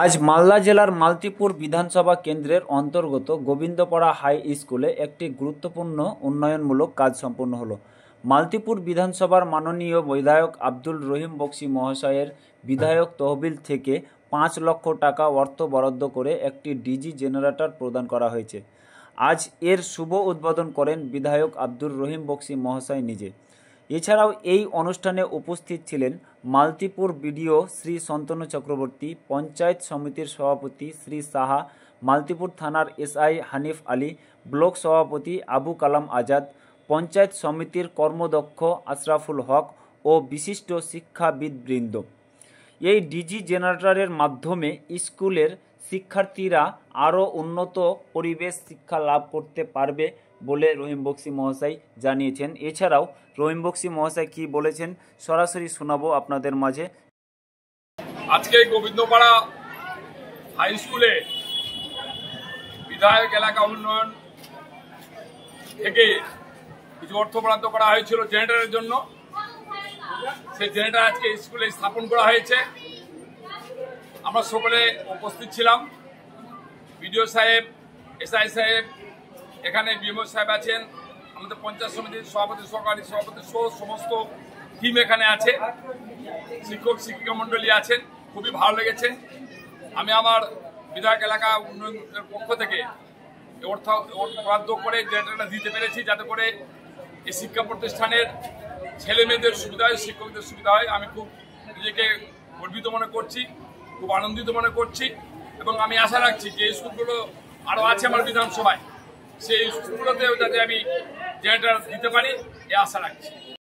আজ মালদা জেলার মালতীপুর বিধানসভা কেন্দ্রের অন্তর্গত গোবিন্দপাড়া হাই স্কুলে একটি গুরুত্বপূর্ণ উন্নয়নমূলক কাজ সম্পন্ন হলো। মালতীপুর বিধানসভার মাননীয় বিধায়ক আব্দুল রহিম বক্সী মহাশয়ের বিধায়ক তহবিল থেকে 5 লক্ষ টাকা অর্থ বরাদ্দ করে একটি ডিজি জেনারেটর প্রদান করা হয়েছে। আজ এর শুভ উদ্বোধন করেন বিধায়ক আব্দুল রহিম বক্সী মহাশয় নিজে। এছাড়াও এই অনুষ্ঠানে উপস্থিত ছিলেন মালতীপুর বিডিও শ্রী শান্তনু চক্রবর্তী, পঞ্চায়েত সমিতির সভাপতি শ্রী সাহা, মালতীপুর থানার এসআই হানিফ আলী, ব্লক সভাপতি আবু কালাম আজাদ, পঞ্চায়েত সমিতির কর্মদক্ষ আশরাফুল হক ও বিশিষ্ট শিক্ষাবিদবৃন্দ। এই ডিজি জেনারেটরের মাধ্যমে স্কুলের শিক্ষার্থীরা আরও উন্নত পরিবেশ শিক্ষা লাভ করতে পারবে বলে রহিম বক্সী মহাশয় জানিয়েছেন। এছাড়াও রহিম বক্সী মহাশয় কি বলেছেন সরাসরি শোনাবো আপনাদের মাঝে। আজকে গোবিন্দপাড়া হাই স্কুলে বিধায়ক এলাকা উন্নয়ন থেকে কিছু অর্থ বরাদ্দ করা হয়েছিল জেনারেটরের জন্য। সেই জেনারেটর আজকে স্কুলে স্থাপন করা হয়েছে। আমরা সকলে উপস্থিত ছিলাম। বিডিও সাহেব, এসআই সাহেব, এখানে বিএমও সাহেব আছেন, আমাদের পঞ্চায়েত সমিতির সভাপতি, সহকারী সভাপতি সহ সমস্ত টিম এখানে আছে, শিক্ষক শিক্ষিকা মন্ডলী আছেন। খুবই ভালো লেগেছে। আমি আমার বিধায়ক এলাকা উন্নয়নের পক্ষ থেকে অর্থ বরাদ্দ করে জেনারেটরটা দিতে পেরেছি, যাতে করে এই শিক্ষা প্রতিষ্ঠানের ছেলে মেয়েদের সুবিধা হয়, শিক্ষকদের সুবিধা হয়। আমি খুব নিজেকে গর্বিত মনে করছি, খুব আনন্দিত মনে করছি এবং আমি আশা রাখছি যে স্কুলগুলো আরও আছে আমার বিধানসভায়, সেই স্কুলগুলোতেও যাতে আমি জেনারেটর দিতে পারি, এ আশা রাখছি।